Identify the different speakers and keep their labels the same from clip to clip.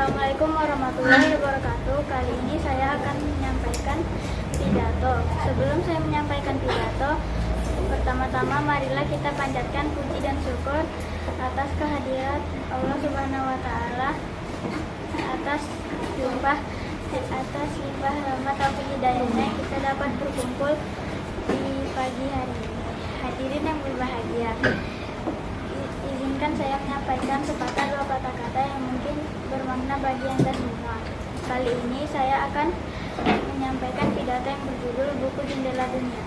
Speaker 1: Assalamualaikum warahmatullahi wabarakatuh. Kali ini saya akan menyampaikan pidato. Sebelum saya menyampaikan pidato, pertama-tama marilah kita panjatkan puji dan syukur atas kehadirat Allah Subhanahu wa taala, atas limpah rahmat taufik hidayahnya kita dapat berkumpul di pagi hari ini. Hadirin yang berbahagia, izinkan saya menyampaikan sepatah dua kata-kata yang mungkin bermakna bagi Anda semua. Kali ini saya akan menyampaikan pidato yang berjudul Buku Jendela Dunia.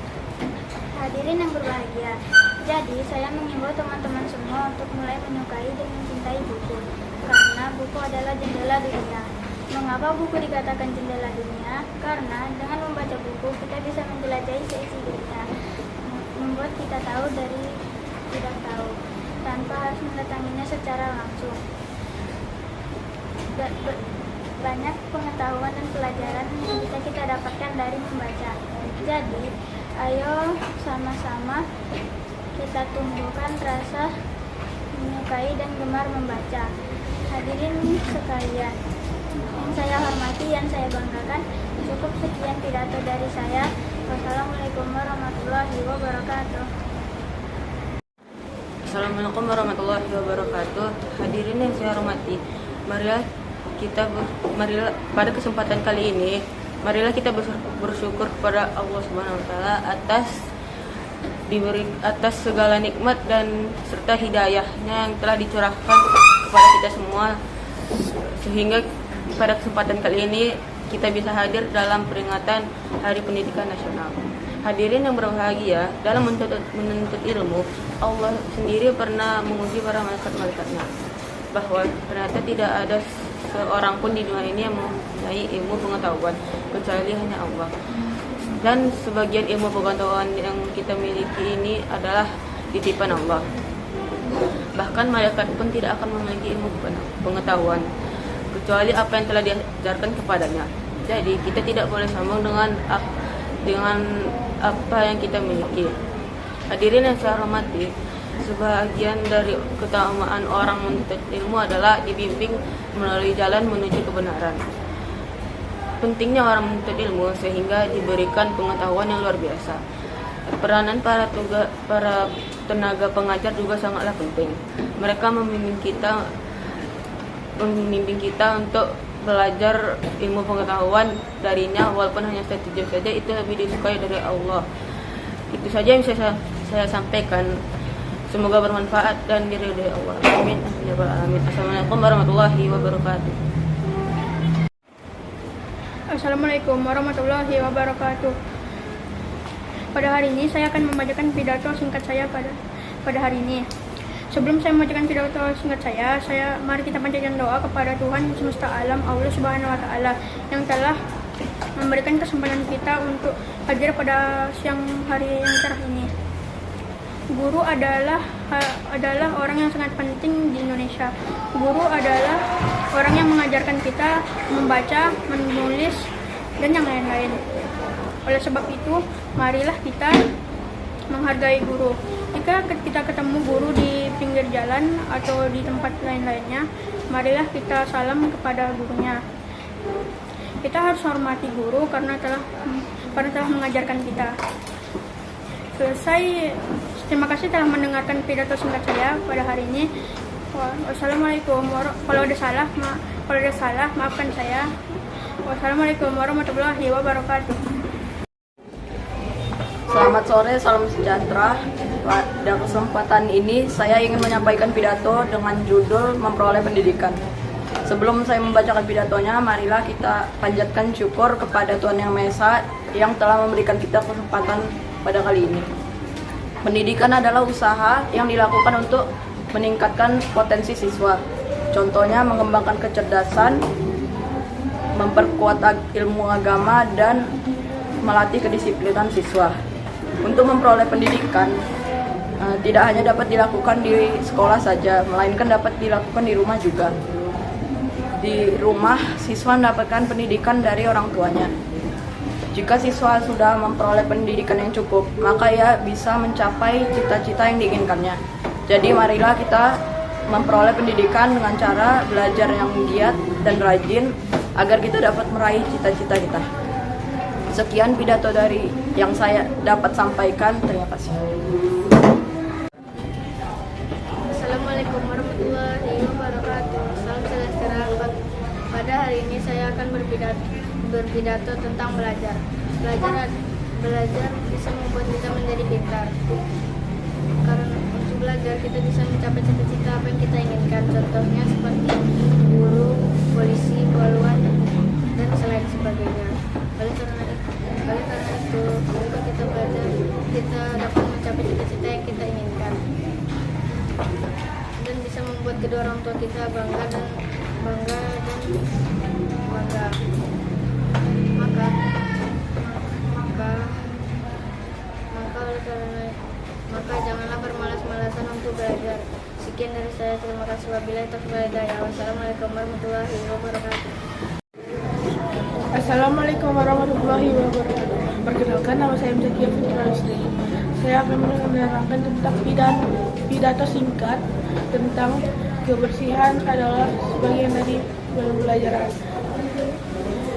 Speaker 1: Hadirin yang berbahagia, jadi saya mengimbau teman-teman semua untuk mulai menyukai dan mencintai buku, karena buku adalah jendela dunia. Mengapa buku dikatakan jendela dunia? Karena dengan membaca buku kita bisa menjelajahi seisi dunia, membuat kita tahu dari tidak tahu, tanpa harus mendatanginya secara langsung. Banyak pengetahuan dan pelajaran yang bisa kita dapatkan dari membaca. Jadi, ayo sama-sama kita tumbuhkan rasa menyukai dan gemar membaca. Hadirin sekalian, yang saya hormati, yang saya banggakan, cukup sekian pidato dari saya. Wassalamualaikum warahmatullahi wabarakatuh.
Speaker 2: Assalamualaikum warahmatullahi wabarakatuh. Hadirin yang saya hormati, marilah pada kesempatan kali ini, marilah kita bersyukur kepada Allah Subhanahu wa taala atas segala nikmat dan serta hidayahnya yang telah dicurahkan kepada kita semua, sehingga pada kesempatan kali ini kita bisa hadir dalam peringatan Hari Pendidikan Nasional. Hadirin yang berbahagia, dalam menuntut ilmu, Allah sendiri pernah menguji para malaikat-malaikatnya bahwa ternyata tidak ada seorang pun di dunia ini yang mempunyai ilmu pengetahuan kecuali hanya Allah. Dan sebagian ilmu pengetahuan yang kita miliki ini adalah titipan Allah. Bahkan malaikat pun tidak akan memiliki ilmu pengetahuan kecuali apa yang telah diajarkan kepadanya. Jadi kita tidak boleh sombong dengan apa yang kita miliki. Hadirin yang saya hormati, sebagian dari keutamaan orang menuntut ilmu adalah dibimbing melalui jalan menuju kebenaran. Pentingnya orang menuntut ilmu sehingga diberikan pengetahuan yang luar biasa. Peranan para tenaga pengajar juga sangatlah penting. Mereka membimbing kita untuk belajar ilmu pengetahuan darinya, walaupun hanya satu jam saja, itu lebih disukai dari Allah. Itu saja yang bisa saya sampaikan. Semoga bermanfaat dan diridhai Allah. Amin. Ya rabbal alamin. Assalamualaikum warahmatullahi wabarakatuh.
Speaker 3: Assalamualaikum warahmatullahi wabarakatuh. Pada hari ini saya akan membacakan pidato singkat saya pada hari ini. Sebelum saya membacakan pidato singkat saya mari kita panjatkan doa kepada Tuhan semesta alam, Allah Subhanahu wa taala, yang telah memberikan kesempatan kita untuk hadir pada siang hari yang cerah ini. Guru adalah orang yang sangat penting di Indonesia. Guru adalah orang yang mengajarkan kita membaca, menulis, dan yang lain-lain. Oleh sebab itu, marilah kita menghargai guru. Jika kita ketemu guru di pinggir jalan atau di tempat lain-lainnya, marilah kita salam kepada gurunya. Kita harus hormati guru karena telah mengajarkan kita. Selesai. Terima kasih telah mendengarkan pidato singkat saya pada hari ini. Wassalamualaikum kalau ada salah maafkan saya. Wassalamualaikum warahmatullahi wabarakatuh.
Speaker 4: Selamat sore, salam sejahtera. Pada kesempatan ini saya ingin menyampaikan pidato dengan judul Memperoleh Pendidikan. Sebelum saya membacakan pidatonya, marilah kita panjatkan syukur kepada Tuhan Yang Maha Esa yang telah memberikan kita kesempatan pada kali ini. Pendidikan adalah usaha yang dilakukan untuk meningkatkan potensi siswa. Contohnya mengembangkan kecerdasan, memperkuat ilmu agama, dan melatih kedisiplinan siswa. Untuk memperoleh pendidikan, tidak hanya dapat dilakukan di sekolah saja, melainkan dapat dilakukan di rumah juga. Di rumah, siswa mendapatkan pendidikan dari orang tuanya. Jika siswa sudah memperoleh pendidikan yang cukup, maka ia bisa mencapai cita-cita yang diinginkannya. Jadi marilah kita memperoleh pendidikan dengan cara belajar yang giat dan rajin agar kita dapat meraih cita-cita kita. Sekian pidato dari yang saya dapat sampaikan. Terima kasih.
Speaker 3: Assalamualaikum warahmatullahi wabarakatuh. Salam sejahtera. Pada hari ini saya akan berpidato tentang belajar. Belajar bisa membuat kita menjadi pintar. Karena untuk belajar kita bisa mencapai cita-cita apa yang kita inginkan. Contohnya seperti guru, polisi, poluan, dan selain sebagainya. Oleh karena itu, ketika kita belajar, kita dapat mencapai cita-cita yang kita inginkan. Dan bisa membuat kedua orang tua kita bangga. Maka janganlah bermalas-malasan untuk belajar. Sekian dari saya, terima kasih. Wabillahi taufiq wal hidayah. Wassalamualaikum warahmatullahi wabarakatuh.
Speaker 5: Assalamualaikum warahmatullahi wabarakatuh. Perkenalkan, nama saya Mzakia Fitra Lestari. Saya akan menerangkan tentang pidato singkat tentang kebersihan adalah sebagian dari pembelajaran.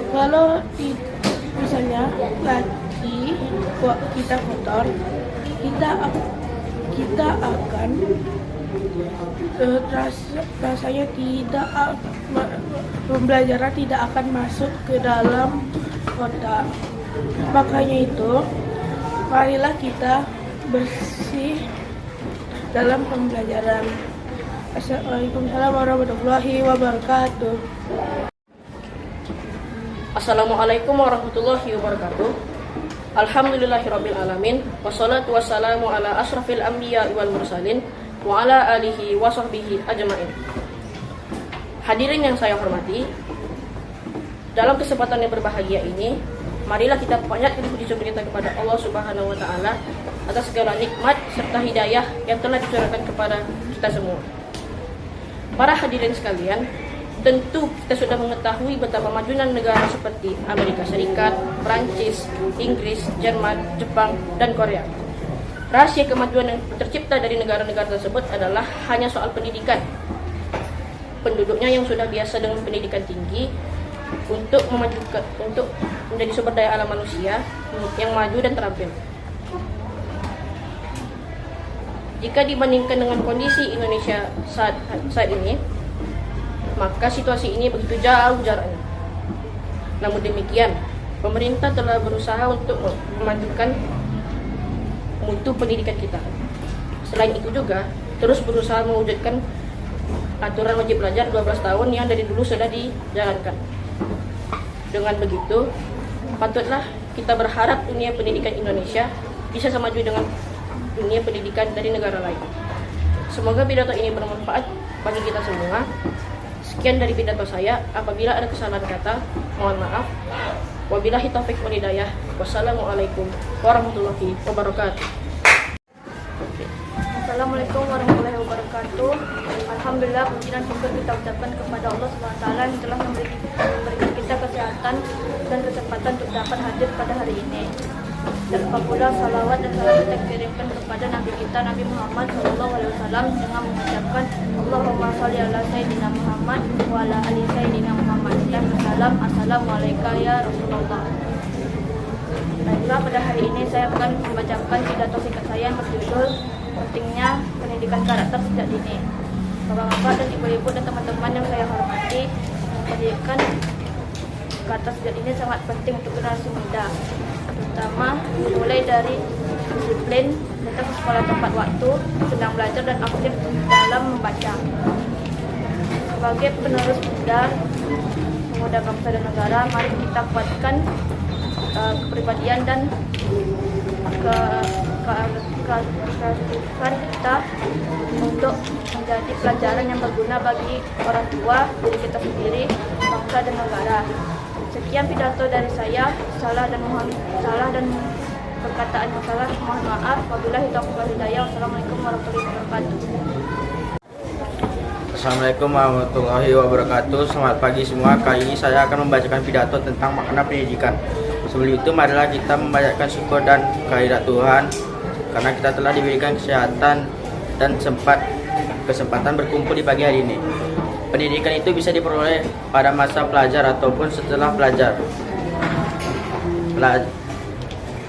Speaker 5: Kalau misalnya kaki kita kotor, kita akan rasanya pembelajaran tidak akan masuk ke dalam otak. Makanya itu, marilah kita bersih dalam pembelajaran. Assalamualaikum warahmatullahi wabarakatuh.
Speaker 6: Assalamualaikum warahmatullahi wabarakatuh. Alhamdulillahirabbil alamin. Wassalatu wassalamu ala asrafil anbiya wal mursalin wa ala alihi wa sahbihi ajmain. Hadirin yang saya hormati, dalam kesempatan yang berbahagia ini, marilah kita panjatkan puji syukur kita kepada Allah Subhanahu wa taala atas segala nikmat serta hidayah yang telah dicurahkan kepada kita semua. Para hadirin sekalian, tentu kita sudah mengetahui betapa majunya negara seperti Amerika Serikat, Prancis, Inggris, Jerman, Jepang, dan Korea. Rahasia kemajuan yang tercipta dari negara-negara tersebut adalah hanya soal pendidikan. Penduduknya yang sudah biasa dengan pendidikan tinggi untuk menjadi sumber daya alam manusia yang maju dan terampil. Jika dibandingkan dengan kondisi Indonesia saat ini, maka situasi ini begitu jauh jaraknya. Namun demikian, pemerintah telah berusaha untuk memajukan mutu pendidikan kita. Selain itu juga, terus berusaha mewujudkan aturan wajib belajar 12 tahun yang dari dulu sudah dijalankan. Dengan begitu, patutlah kita berharap dunia pendidikan Indonesia bisa semaju dengan dunia pendidikan dari negara lain. Semoga pidato ini bermanfaat bagi kita semua. Sekian dari pidato saya. Apabila ada kesalahan kata, mohon maaf. Wabillahi taufiq wal hidayah. Wassalamualaikum warahmatullahi wabarakatuh.
Speaker 3: Assalamualaikum warahmatullahi wabarakatuh. Alhamdulillah, puji dan syukur kita ucapkan kepada Allah SWT yang telah memberikan kita kesehatan dan kesempatan untuk dapat hadir pada hari ini. Dan apabila salawat dan salam kita kirimkan kepada Nabi kita, Nabi Muhammad SAW, dengan mengucapkan Allahumma sholli ala Sayyidina Muhammad wa ala ali Sayyidina Muhammad dan salam Assalamualaikum ya Rasulullah. Baiklah, pada hari ini saya akan membacakan pidato singkat saya yang berjudul Pentingnya Pendidikan Karakter Sejak Dini. Bapak-bapak dan ibu-ibu dan teman-teman yang saya hormati, pendidikan karakter sejak dini sangat penting untuk generasi muda, terutama mulai dari disiplin, datang ke sekolah tepat waktu, sedang belajar dan aktif dalam membaca. Sebagai penerus muda, pemuda bangsa dan negara, mari kita kuatkan kepribadian dan keaktifan kita untuk menjadi pelajaran yang berguna bagi orang tua, diri kita sendiri, bangsa dan negara. Sekian pidato dari saya. Salah dan perkataan yang salah, mohon maaf. Wabillahi taufiq wal hidayah. Wassalamualaikum warahmatullahi wabarakatuh.
Speaker 7: Assalamualaikum warahmatullahi wabarakatuh. Selamat pagi semua. Kali ini saya akan membacakan pidato tentang makna pendidikan. Sebelum itu, marilah kita membacakan syukur dan kehadirat Tuhan karena kita telah diberikan kesehatan dan sempat kesempatan berkumpul di pagi hari ini. Pendidikan itu bisa diperoleh pada masa pelajar ataupun setelah pelajar.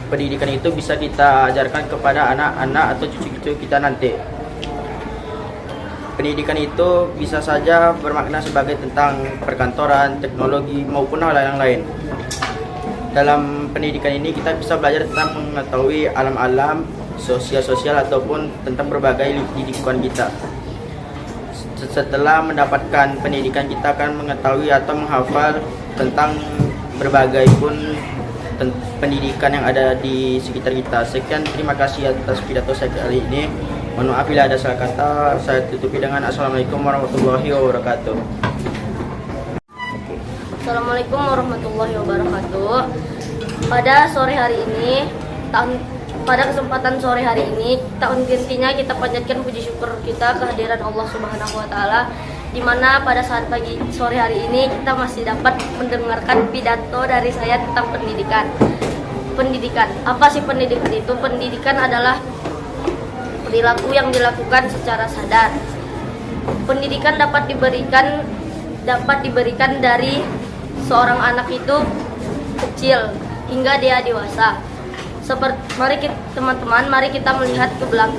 Speaker 7: Pendidikan itu bisa kita ajarkan kepada anak-anak atau cucu-cucu kita nanti. Pendidikan itu bisa saja bermakna sebagai tentang perkantoran, teknologi, maupun hal yang lain. Dalam pendidikan ini kita bisa belajar tentang mengetahui alam-alam, sosial ataupun tentang berbagai lingkungan kita. Setelah mendapatkan pendidikan kita akan mengetahui atau menghafal tentang berbagai pun pendidikan yang ada di sekitar kita. Sekian, terima kasih atas pidato saya kali ini. Mohon maaf bila ada salah kata. Saya tutupi dengan Assalamualaikum warahmatullahi wabarakatuh.
Speaker 6: Assalamualaikum warahmatullahi wabarakatuh. Pada kesempatan sore hari ini, tahun gantinya kita panjatkan puji syukur kita kehadiran Allah Subhanahu wa taala, di mana pada saat sore hari ini kita masih dapat mendengarkan pidato dari saya tentang pendidikan. Pendidikan. Apa sih pendidikan itu? Pendidikan adalah perilaku yang dilakukan secara sadar. Pendidikan dapat diberikan dari seorang anak itu kecil hingga dia dewasa. Mari kita melihat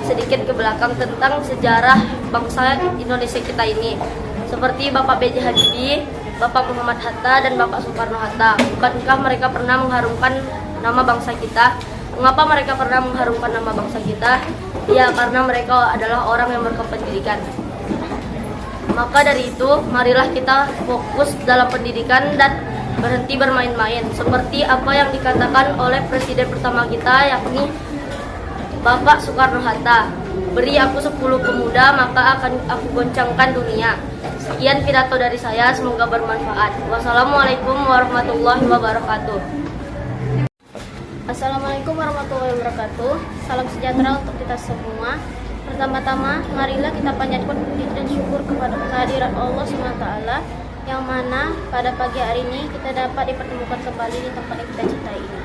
Speaker 6: sedikit ke belakang tentang sejarah bangsa Indonesia kita ini. Seperti Bapak B.J. Habibie, Bapak Muhammad Hatta, dan Bapak Soekarno-Hatta. Bukankah mereka pernah mengharumkan nama bangsa kita? Mengapa mereka pernah mengharumkan nama bangsa kita? Ya, karena mereka adalah orang yang berpendidikan. Maka dari itu, marilah kita fokus dalam pendidikan dan berhenti bermain-main, seperti apa yang dikatakan oleh presiden pertama kita, yakni Bapak Soekarno-Hatta. Beri aku 10 pemuda, maka akan aku goncangkan dunia. Sekian pidato dari saya, semoga bermanfaat. Wassalamualaikum warahmatullahi wabarakatuh.
Speaker 1: Assalamualaikum warahmatullahi wabarakatuh. Salam sejahtera untuk kita semua. Pertama-tama, marilah kita panjatkan puji dan syukur kepada kehadiran Allah SWT, yang mana pada pagi hari ini kita dapat dipertemukan kembali di tempat yang kita cintai ini.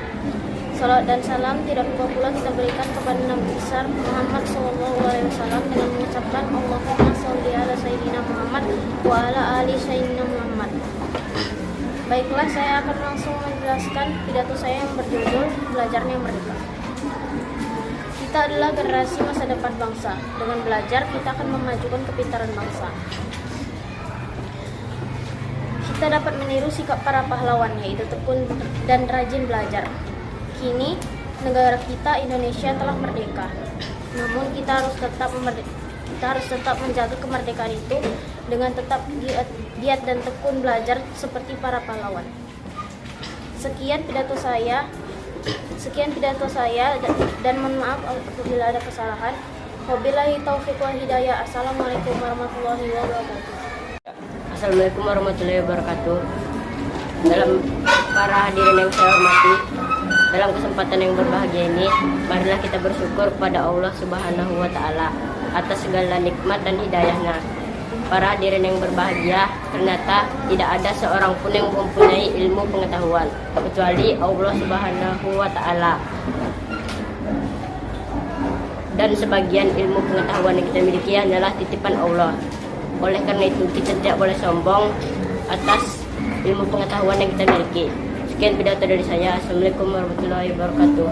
Speaker 1: Salat dan salam tidak lupa pula kita berikan kepada Nabi besar Muhammad SAW dengan mengucapkan Allahumma sholli ala sayyidina Muhammad wa ala ali sayyidina Muhammad. Baiklah, saya akan langsung menjelaskan pidato saya yang berjudul Belajarnya Merdeka. Kita adalah generasi masa depan bangsa. Dengan belajar, kita akan memajukan kepintaran bangsa. Kita dapat meniru sikap para pahlawan, yaitu tekun dan rajin belajar. Kini, negara kita Indonesia telah merdeka. Namun kita harus tetap menjaga kemerdekaan itu dengan tetap giat dan tekun belajar seperti para pahlawan. Sekian pidato saya dan mohon maaf apabila ada kesalahan. Wabillahi taufiq wal hidayah. Assalamualaikum warahmatullahi wabarakatuh.
Speaker 8: Assalamualaikum warahmatullahi wabarakatuh. Dalam para hadirin yang saya hormati, dalam kesempatan yang berbahagia ini, marilah kita bersyukur kepada Allah Subhanahu wa taala atas segala nikmat dan hidayahnya. Para hadirin yang berbahagia, ternyata tidak ada seorang pun yang mempunyai ilmu pengetahuan kecuali Allah Subhanahu wa taala. Dan sebagian ilmu pengetahuan yang kita miliki hanyalah titipan Allah. Oleh karena itu, kita tidak boleh sombong atas ilmu pengetahuan yang kita miliki. Sekian pidato dari saya. Assalamualaikum warahmatullahi wabarakatuh.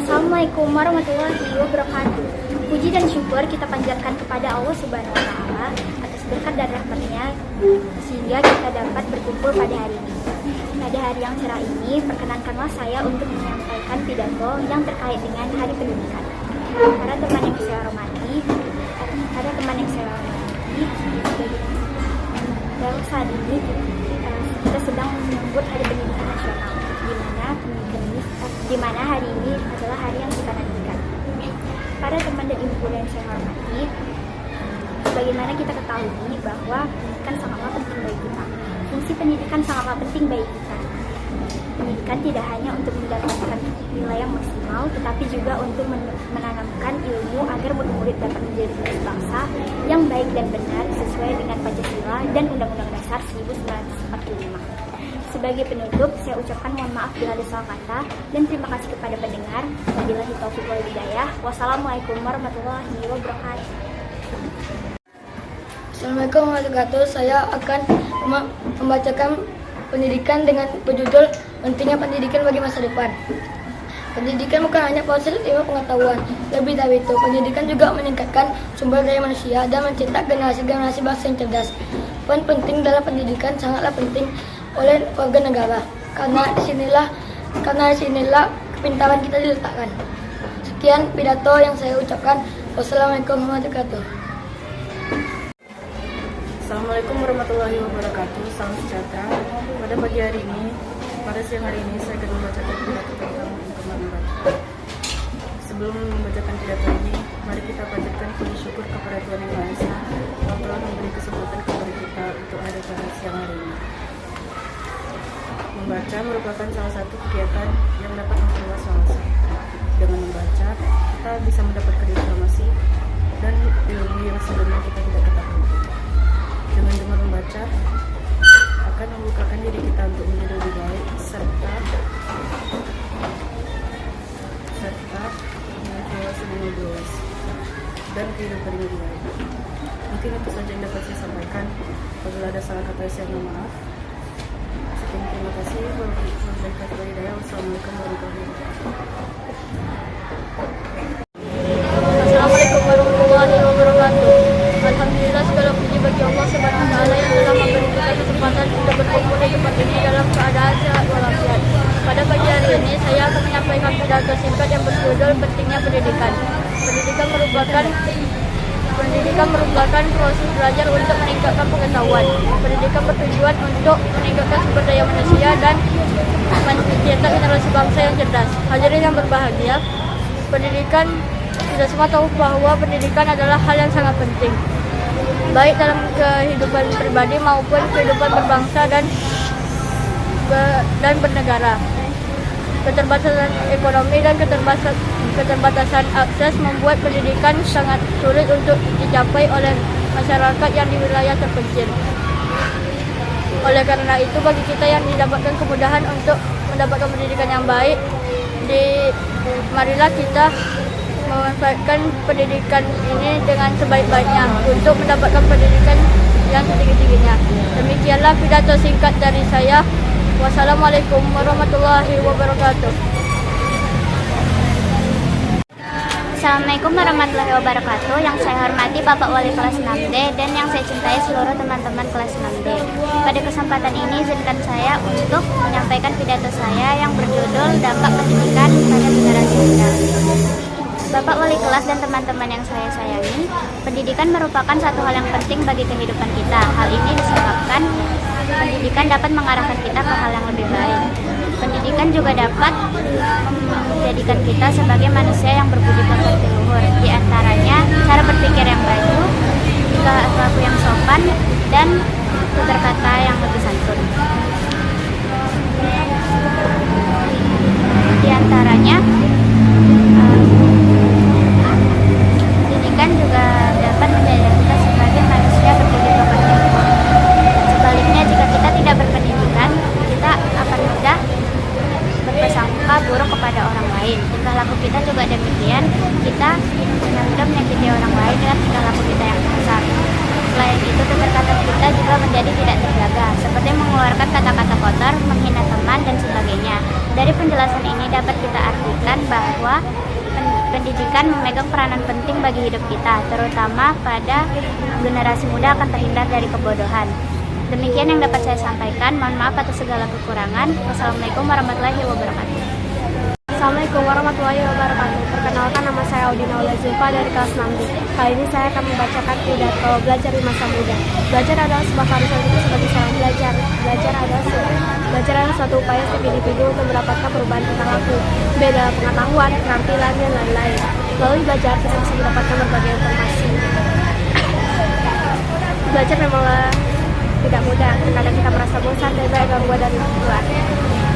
Speaker 1: Assalamualaikum warahmatullahi wabarakatuh. Puji dan syukur kita panjatkan kepada Allah Subhanahu wa taala atas berkat dan rahmat-Nya sehingga kita dapat berkumpul pada hari ini. Pada hari yang cerah ini, perkenankanlah saya untuk menyampaikan pidato yang terkait dengan Hari Pendidikan. Para teman yang saya hormati, saat ini kita sedang menyambut Hari Pendidikan Nasional, di mana hari ini adalah hari yang kita nantikan. Para teman dan ibu yang saya hormati, bagaimana kita ketahui bahwa pendidikan sangatlah penting bagi kita. Fungsi pendidikan sangatlah penting bagi kita. Pendidikan tidak hanya untuk mendapatkan nilai yang maksimal, tetapi juga untuk menanamkan ilmu agar murid-murid dapat menjadi bangsa yang baik dan benar sesuai dengan Pancasila dan Undang-Undang Dasar 1945. Sebagai penutup, saya ucapkan mohon maaf bila ada salah kata dan terima kasih kepada pendengar. Wabillahi taufiq wal hidayah. Wassalamualaikum warahmatullahi wabarakatuh.
Speaker 9: Assalamualaikum warahmatullahi wabarakatuh. Saya akan membacakan pendidikan dengan berjudul Pentingnya Pendidikan bagi Masa Depan. Pendidikan bukan hanya proses ilmu pengetahuan. Lebih dari itu, pendidikan juga meningkatkan sumber daya manusia dan mencetak generasi-generasi bangsa yang cerdas. Peran penting dalam pendidikan sangatlah penting oleh warga negara. Karena disinilah kepintaran kita diletakkan. Sekian pidato yang saya ucapkan. Wassalamualaikum warahmatullahi wabarakatuh.
Speaker 10: Assalamualaikum warahmatullahi wabarakatuh. Salam sejahtera. Pada pagi hari ini, pada siang hari ini saya akan membacakan pidato tentang hukuman membaca. Sebelum membacakan pidato ini, mari kita panjatkan puji syukur kepada Tuhan Yang Maha Esa yang telah memberi kesempatan kepada kita untuk ada pada siang hari ini. Membaca merupakan salah satu kegiatan yang dapat memperluas wawasan. Dengan membaca, kita bisa mendapatkan informasi dan ilmu yang sebelumnya kita tidak ketahui. Dengan membaca akan membukakan diri kita untuk menjadi lebih baik serta memiliki wawasan yang lebih luas dan kehidupan yang lebih baik. Mungkin itu saja yang dapat saya sampaikan. Apabila ada salah kata, saya mohon maaf. Sekian, terima kasih. Wassalamualaikum warahmatullahi wabarakatuh.
Speaker 3: Assalamualaikum warahmatullahi wabarakatuh. Alhamdulillah, segala puji bagi Allah Subhanahu wa taala yang telah memberi kita kesempatan untuk berkumpul di tempat ini dalam keadaan sehat walafiat. Pada pagi hari ini saya akan menyampaikan pidato singkat yang berjudul Pentingnya Pendidikan. Pendidikan merupakan proses belajar untuk meningkatkan pengetahuan. Pendidikan bertujuan untuk meningkatkan sumber daya manusia dan mencetak generasi bangsa yang cerdas. Hadirin yang berbahagia, pendidikan, kita semua tahu bahwa pendidikan adalah hal yang sangat penting, baik dalam kehidupan pribadi maupun kehidupan berbangsa dan bernegara. Keterbatasan ekonomi dan keterbatasan akses membuat pendidikan sangat sulit untuk dicapai oleh masyarakat yang di wilayah terpencil. Oleh karena itu, bagi kita yang didapatkan kemudahan untuk mendapatkan pendidikan yang baik, marilah kita memanfaatkan pendidikan ini dengan sebaik-baiknya untuk mendapatkan pendidikan yang setinggi-tingginya. Demikianlah pidato singkat dari saya. Wassalamualaikum warahmatullahi wabarakatuh.
Speaker 1: Assalamualaikum warahmatullahi wabarakatuh. Yang saya hormati Bapak Wali kelas 6D dan yang saya cintai seluruh teman-teman kelas 6D. Pada kesempatan ini izinkan saya untuk menyampaikan pidato saya yang berjudul Dampak Pendidikan pada Generasi Muda. Bapak Wali kelas dan teman-teman yang saya sayangi, pendidikan merupakan satu hal yang penting bagi kehidupan kita. Hal ini disebabkan pendidikan dapat mengarahkan kita ke hal yang lebih baik. Pendidikan juga dapat menjadikan kita sebagai manusia yang berbudi pekerti luhur. Di antaranya cara berpikir yang baik, tingkah laku yang sopan, dan tutur kata yang lebih santun. Di antaranya pendidikan juga dapat menjadikan kita sebagai manusia berbudi pekerti luhur. Sebaliknya, jika kita tidak berpendidikan, kita akan mudah berprasangka buruk kepada orang lain. Tingkah laku kita juga demikian, kita mudah menyakiti orang lain dengan tingkah laku kita yang kasar. Selain itu, tutur kata kita juga menjadi tidak terjaga, seperti mengeluarkan kata-kata kotor, menghina teman, dan sebagainya. Dari penjelasan ini dapat kita artikan bahwa pendidikan memegang peranan penting bagi hidup kita, terutama pada generasi muda akan terhindar dari kebodohan. Demikian yang dapat saya sampaikan. Mohon maaf atas segala kekurangan. Wassalamualaikum warahmatullahi wabarakatuh.
Speaker 3: Assalamualaikum warahmatullahi wabarakatuh. Perkenalkan, nama saya Audina Aulia Zulfa dari kelas 6D. Kali ini saya akan membacakan pidato Belajar di Masa Muda. Belajar adalah sebuah keharusan kita sebagai seorang belajar. Belajar adalah suatu upaya setiap individu untuk mendapatkan perubahan tingkah laku, beda pengetahuan, keterampilan, dan lain-lain. Melalui belajar kita bisa mendapatkan berbagai informasi. Belajar memanglah tidak mudah, terkadang kita merasa bosan dan banyak gangguan dari luar.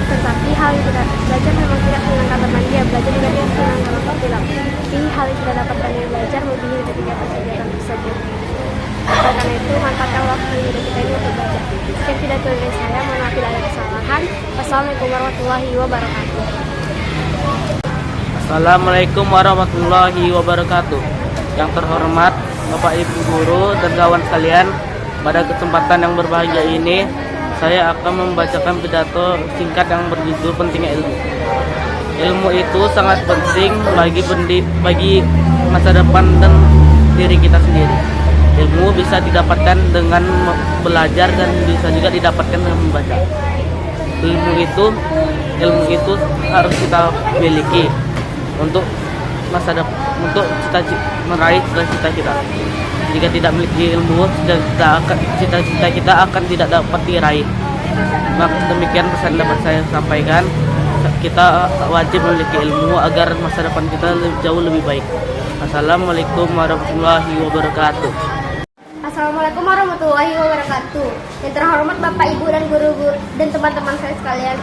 Speaker 3: Tetapi hal yang tidak belajar memang tidak menyenangkan teman dia, belajar juga tidak menyenangkan orang bilang. Tapi hal yang tidak dapatkan dari belajar melebihi ketika kegiatan tersebut. Karena itu, manfaatkan waktu hidup kita ini untuk belajar. Sekian pidato dari saya, mohon maaf bila ada kesalahan. Wassalamualaikum warahmatullahi wabarakatuh.
Speaker 11: Assalamualaikum warahmatullahi wabarakatuh. Yang terhormat Bapak Ibu Guru dan kawan sekalian, Pada kesempatan yang berbahagia ini, saya akan membacakan pidato singkat yang berjudul Pentingnya Ilmu. Ilmu itu sangat penting bagi masa depan dan diri kita sendiri. Ilmu bisa didapatkan dengan belajar dan bisa juga didapatkan dengan membaca. Ilmu itu harus kita miliki untuk masa depan, untuk meraih cita-cita kita. Jika tidak memiliki ilmu, cita-cita kita akan tidak dapat diraih. Maka demikian pesan dapat saya sampaikan. Kita wajib memiliki ilmu agar masa depan kita jauh lebih baik. Assalamualaikum warahmatullahi wabarakatuh.
Speaker 12: Assalamualaikum warahmatullahi wabarakatuh. Yang terhormat Bapak, Ibu, dan guru-guru dan teman-teman saya sekalian.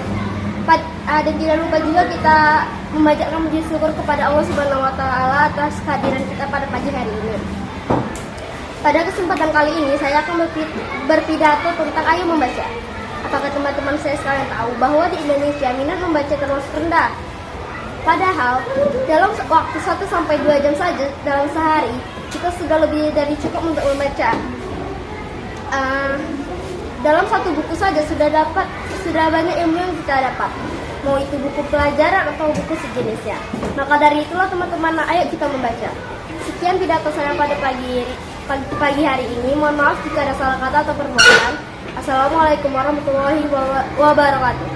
Speaker 12: Dan tidak lupa juga kita membacakan puji syukur kepada Allah Subhanahu wa taala atas kehadiran kita pada pagi hari ini. Pada kesempatan kali ini saya akan berpidato tentang ayo membaca. Apakah teman-teman saya sekalian tahu bahwa di Indonesia minat membaca terus rendah? Padahal dalam waktu 1-2 jam saja dalam sehari kita sudah lebih dari cukup untuk membaca. Dalam satu buku saja sudah banyak ilmu yang kita dapat, mau itu buku pelajaran atau buku sejenisnya. Maka dari itulah teman-teman, ayo kita membaca. Sekian pidato saya pada pagi hari ini. Mohon maaf jika ada salah kata atau perbuatan. Assalamualaikum warahmatullahi wabarakatuh.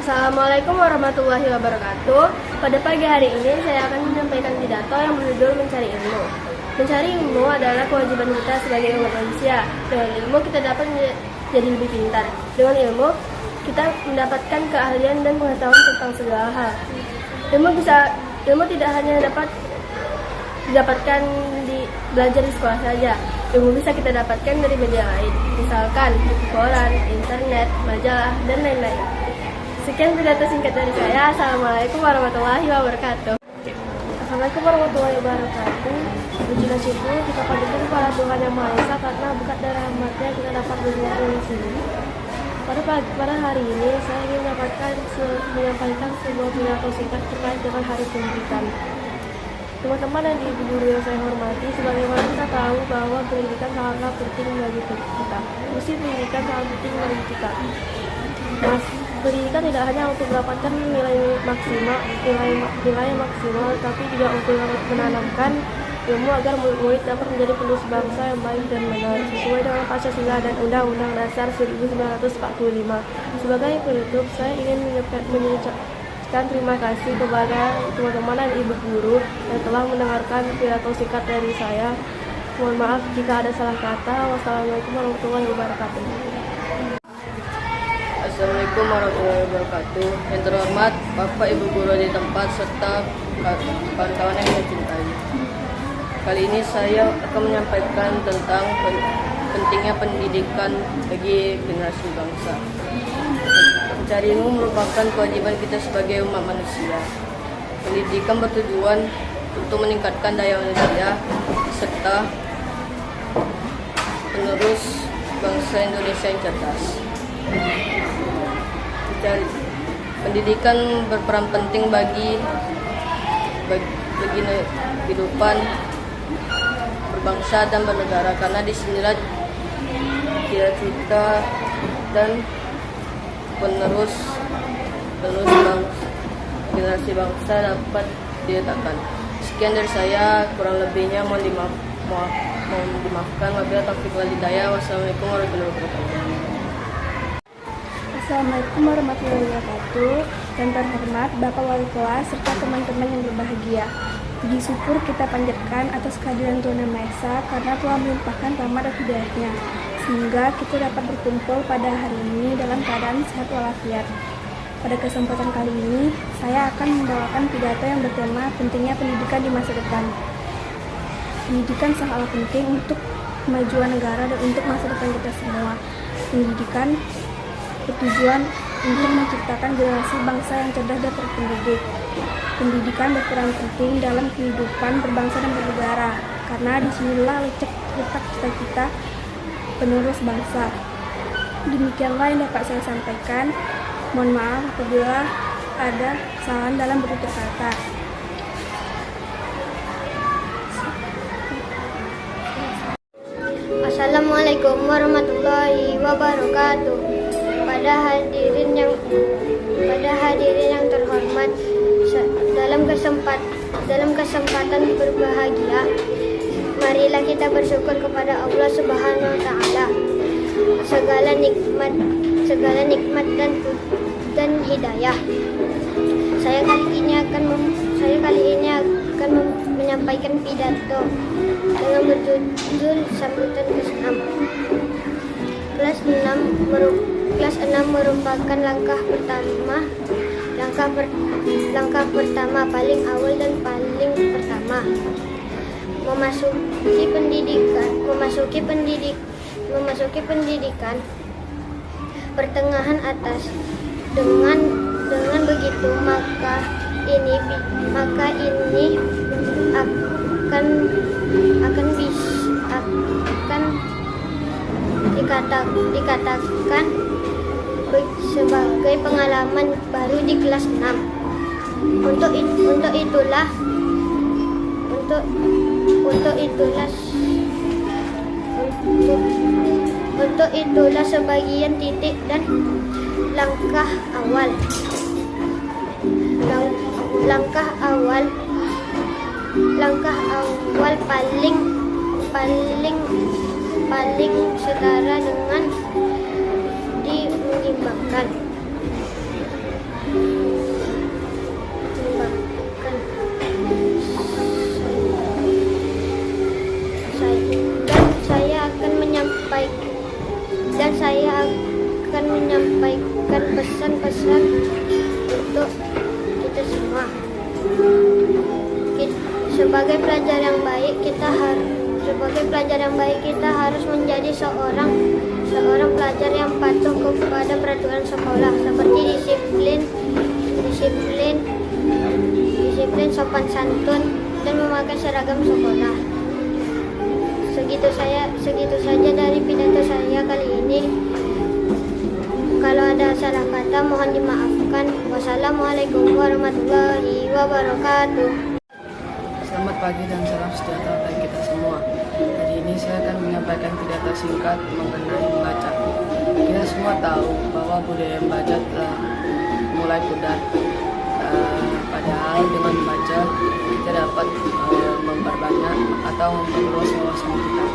Speaker 13: Assalamualaikum warahmatullahi wabarakatuh. Pada pagi hari ini saya akan menyampaikan pidato yang berjudul Mencari Ilmu. Mencari ilmu adalah kewajiban kita sebagai umat manusia. Dengan ilmu kita dapat jadi lebih pintar. Dengan ilmu kita mendapatkan keahlian dan pengetahuan tentang segala hal. Ilmu tidak hanya dapat didapatkan belajar di sekolah saja. Ilmu bisa kita dapatkan dari media lain, misalkan buku koran, internet, majalah, dan lain-lain. Sekian pidato singkat dari saya. Assalamualaikum warahmatullahi wabarakatuh.
Speaker 3: Assalamualaikum warahmatullahi wabarakatuh. Pujilah syukur kita panjatkan kepada Tuhan Yang Maha Esa, karena berkat dari rahmat-Nya kita dapat berkumpul di sini. Pada hari ini saya ingin menyampaikan sebuah pidato singkat terkait dengan Hari Pendidikan. Teman-teman dan ibu guru yang saya hormati, sebagaimana kita tahu bahwa pendidikan sangatlah penting bagi kita. Mesti pendidikan sangat penting bagi kita. Pendidikan tidak hanya untuk mendapatkan nilai maksimal, tapi juga untuk menanamkan ilmu agar murid dapat menjadi penerus bangsa yang baik dan benar sesuai dengan Pancasila dan Undang-Undang Dasar 1945. Sebagai penutup, saya ingin mengucapkan terima kasih kepada teman-teman dan ibu guru yang telah mendengarkan pidato singkat dari saya. Mohon maaf jika ada salah kata. Wassalamualaikum warahmatullahi wabarakatuh.
Speaker 4: Assalamualaikum warahmatullahi wabarakatuh. Yang terhormat Bapak, Ibu guru di tempat serta kawan-kawan yang saya cintai. Kali ini saya akan menyampaikan tentang pentingnya pendidikan bagi generasi bangsa. Mencari ilmu merupakan kewajiban kita sebagai umat manusia. Pendidikan bertujuan untuk meningkatkan daya manusia serta penerus bangsa Indonesia yang cerdas. Pendidikan berperan penting bagi kehidupan berbangsa dan bernegara, karena disinilah cita-cita dan penerus generasi bangsa dapat diletakkan. Sekian dari saya, kurang lebihnya mohon dimaafkan. Wabillahi taufiq wal hidayah. Wassalamualaikum warahmatullahi wabarakatuh.
Speaker 3: Assalamualaikum warahmatullahi wabarakatuh. Dan terhormat Bapak Wali Kelas serta teman-teman yang berbahagia. Puji syukur kita panjatkan atas kehadiran Tuhan Yang Maha Esa, karena telah melimpahkan rahmat dan hidayah-Nya, sehingga kita dapat berkumpul pada hari ini dalam keadaan sehat walafiat. Pada kesempatan kali ini, saya akan membawakan pidato yang bertema pentingnya pendidikan di masa depan. Pendidikan sangatlah penting untuk kemajuan negara dan untuk masa depan kita semua. Pendidikan bertujuan untuk menciptakan generasi bangsa yang cerdas dan terpendidik. Pendidikan berperan penting dalam kehidupan berbangsa dan bernegara, karena disinilah letak cita-cita penerus bangsa. Demikianlah yang dapat saya sampaikan. Mohon maaf apabila ada kesalahan dalam bertutur kata.
Speaker 12: Assalamualaikum warahmatullahi wabarakatuh. Pada hadirin yang terhormat, dalam kesempatan berbahagia, marilah kita bersyukur kepada Allah Subhanahu wa taala. Segala nikmat dan hidayah. Saya kali ini akan menyampaikan pidato dengan berjudul sambutan ke-6. Kelas 6 merupakan langkah pertama paling awal dan paling pertama memasuki pendidikan pertengahan atas. Dengan begitu maka ini akan dikatakan sebagai pengalaman baru di kelas 6. Untuk itulah sebagian titik dan langkah awal paling setara dengan menyimbangkan. Saya akan menyampaikan pesan-pesan untuk kita semua. Sebagai pelajar yang baik kita harus menjadi seorang pelajar yang patuh kepada peraturan sekolah seperti disiplin, sopan santun, dan memakai seragam sekolah. Segitu saja dari pidato saya kali ini. Kalau ada salah kata mohon dimaafkan. Wassalamualaikum warahmatullahi wabarakatuh.
Speaker 14: Selamat pagi dan salam sejahtera bagi kita semua. Hari ini saya akan menyampaikan pidato singkat mengenai membaca. Kita semua tahu bahwa budaya membaca telah mulai pudar. Padahal dengan membaca kita dapat memperbanyak atau memperluas wawasan kita.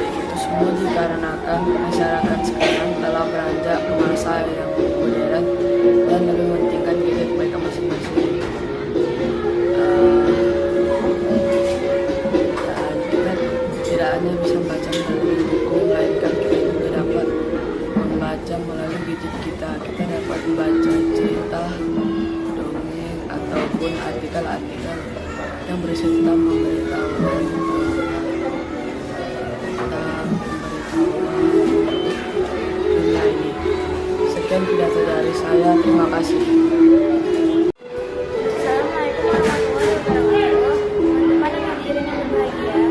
Speaker 14: Itu semua dikarenakan masyarakat sekarang telah beranjak ke masa yang modern dan lebih mementingkan gadget mereka masing-masing. Kita tidak hanya bisa membaca melalui buku, melainkan kita juga dapat membaca melalui gadget kita. Kita dapat membaca cerita, dongeng, ataupun artikel-artikel yang berisi tentang pemberitahuan dunia ini. Sekian pidato dari saya, terima kasih.
Speaker 1: Assalamualaikum warahmatullahi wabarakatuh. Teman-teman yang hadirin yang berbahagia,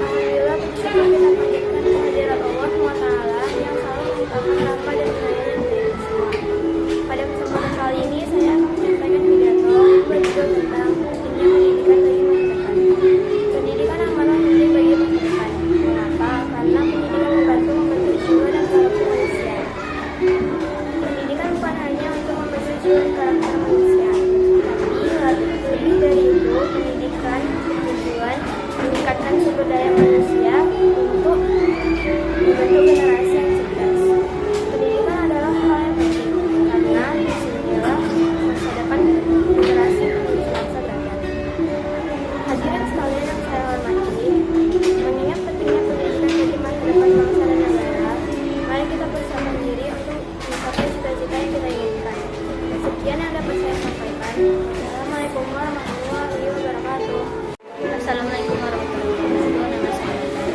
Speaker 1: alhamdulillah bersyukur kita panjatkan kehadirat Allah SWT yang selalu menciptakan rahmat dan hidayah yang baik semua. Pada kesempatan kali ini saya akan menyampaikan pidato berjudul tentang pentingnya pendidikan bagi masa depan. Pendidikan adalah penting bagi masa depan. Kenapa? Karena pendidikan membantu jiwa dan karakter manusia. Pendidikan bukan hanya untuk membentuk jiwa dan karakter manusia, tapi lebih dari itu, pendidikan bertujuan meningkatkan sumber daya manusia untuk membentuk generasi yang cerdas. Pendidikan adalah hal yang penting karena disinilah masa depan generasi menuju bangsa dan hadirin sekalian yang saya hormati, mengingat pentingnya pendidikan bagi masa depan bangsa dan negara, mari kita persiapkan diri untuk mencapai cita-cita yang kita inginkan. Sekian yang dapat saya sampaikan. Assalamualaikum warahmatullahi wabarakatuh.
Speaker 15: Assalamualaikum warahmatullahi wabarakatuh. Nama saya Rizky.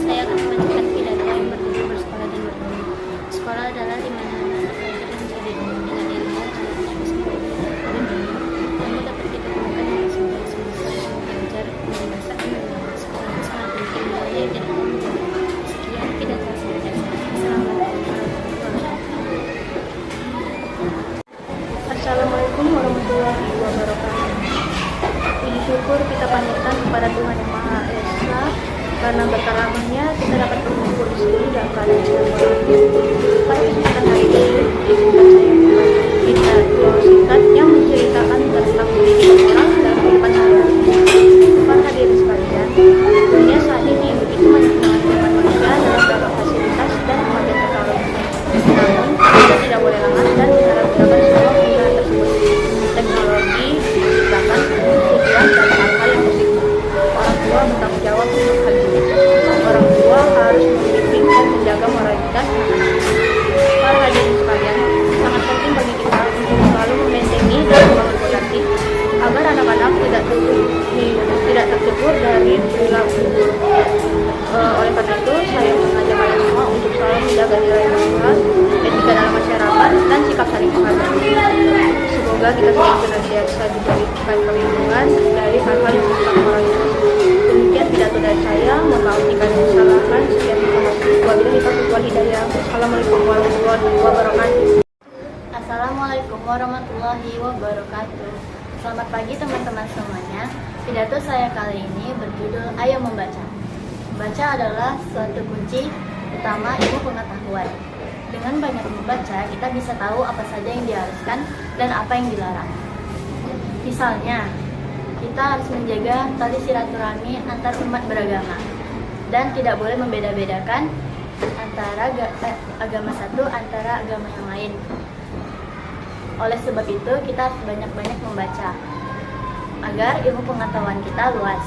Speaker 15: Saya akan membacakan pidato yang berjudul Bersekolah dan Berguru. Sekolah adalah di mana anak belajar mencari ilmu. Dengan ilmu, anaknya bisa mempelajari dunia. Ilmu dapat kita temukan dengan belajar, memasak, dan sekolah sangat penting. Mulai dari sekian
Speaker 3: menjaga nilai moral, etika dalam masyarakat, dan sikap saling menghargai. Semoga kita semua senantiasa diberikan perlindungan dari hal-hal yang merusak moralitas. Demikian pidato dari saya. Mohon maaf jika ada kesalahan. Sekian terima kasih. Wabillahi taufiq wal hidayah. Assalamualaikum warahmatullahi wabarakatuh.
Speaker 15: Assalamualaikum warahmatullahi wabarakatuh. Selamat pagi teman-teman semuanya. Pidato saya kali ini berjudul Ayo Membaca. Membaca adalah suatu kunci utama ilmu pengetahuan. Dengan banyak membaca, kita bisa tahu apa saja yang diharuskan dan apa yang dilarang. Misalnya, kita harus menjaga tali silaturahmi antar umat beragama dan tidak boleh membeda-bedakan antara agama satu antara agama yang lain. Oleh sebab itu, kita harus banyak-banyak membaca agar ilmu pengetahuan kita luas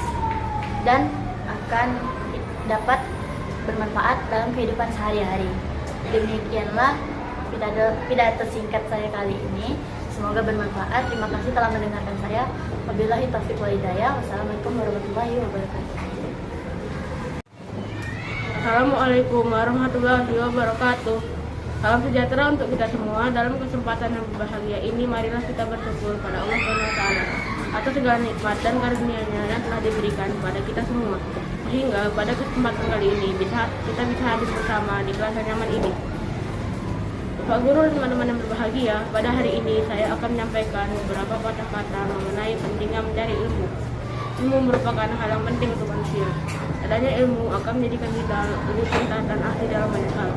Speaker 15: dan akan dapat bermanfaat dalam kehidupan sehari-hari. Demikianlah pidato singkat saya kali ini. Semoga bermanfaat. Terima kasih telah mendengarkan saya. Wabillahi taufiq wal hidayah. Wassalamualaikum warahmatullahi wabarakatuh.
Speaker 6: Assalamualaikum warahmatullahi wabarakatuh. Salam sejahtera untuk kita semua. Dalam kesempatan yang berbahagia ini, marilah kita bersyukur pada Allah SWT atas segala nikmat dan karunia-Nya yang telah diberikan kepada kita semua. Sehingga pada kesempatan kali ini kita bisa hadir bersama di kelas yang nyaman ini. Pak Guru dan teman-teman yang berbahagia, pada hari ini saya akan menyampaikan beberapa kata-kata mengenai pentingnya mencari ilmu. Ilmu merupakan hal yang penting untuk manusia. Adanya ilmu akan menjadikan kita lebih pintar dan ahli dalam banyak hal.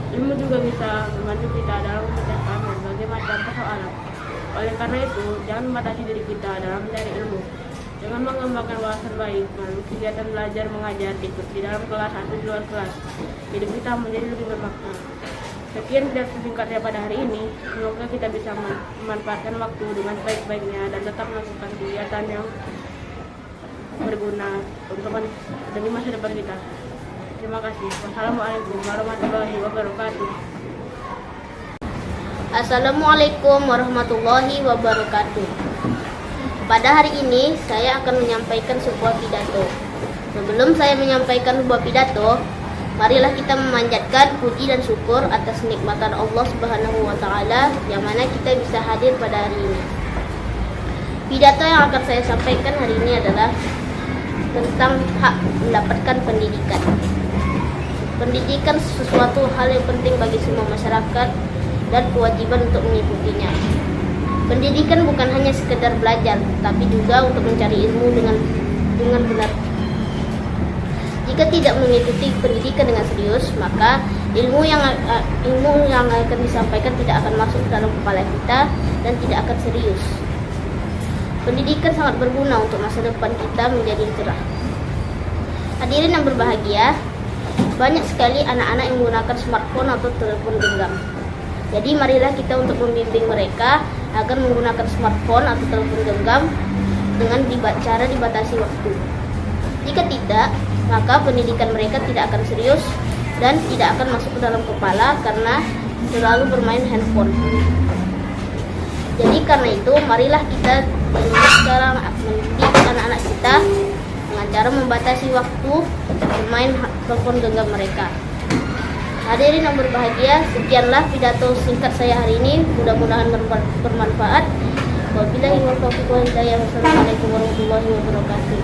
Speaker 6: Ilmu juga bisa membantu kita dalam memecahkan berbagai macam persoalan. Oleh karena itu, jangan membatasi diri kita dalam mencari ilmu. Dengan mengembangkan wawasan baik melalui kegiatan belajar mengajar di dalam kelas atau di luar kelas, hidup kita menjadi lebih bermakna. Sekian pidato singkatnya pada hari ini. Semoga kita bisa memanfaatkan waktu dengan baik-baiknya dan tetap melakukan kegiatan yang berguna untuk demi masa depan kita. Terima kasih. Wassalamualaikum warahmatullahi wabarakatuh.
Speaker 13: Assalamualaikum warahmatullahi wabarakatuh. Pada hari ini saya akan menyampaikan sebuah pidato. Sebelum saya menyampaikan sebuah pidato, marilah kita memanjatkan puji dan syukur atas nikmatan Allah Subhanahu wa taala yang mana kita bisa hadir pada hari ini. Pidato yang akan saya sampaikan hari ini adalah tentang hak mendapatkan pendidikan. Pendidikan sesuatu hal yang penting bagi semua masyarakat dan kewajiban untuk mengikutinya. Pendidikan bukan hanya sekedar belajar, tapi juga untuk mencari ilmu dengan benar. Jika tidak mengikuti pendidikan dengan serius, maka ilmu yang akan disampaikan tidak akan masuk dalam kepala kita dan tidak akan serius. Pendidikan sangat berguna untuk masa depan kita menjadi cerah. Hadirin yang berbahagia, banyak sekali anak-anak yang menggunakan smartphone atau telepon genggam. Jadi marilah kita untuk membimbing mereka agar menggunakan smartphone atau telepon genggam dengan cara dibatasi waktu. Jika tidak, maka pendidikan mereka tidak akan serius dan tidak akan masuk ke dalam kepala karena selalu bermain handphone. Jadi karena itu, marilah kita sekarang mendidik anak-anak kita dengan cara membatasi waktu bermain telepon genggam mereka. Hadirin yang berbahagia, sekianlah pidato singkat saya hari ini. Mudah-mudahan bermanfaat. Wabillahi taufiq wal hidayah. Wassalamualaikum warahmatullahi wabarakatuh.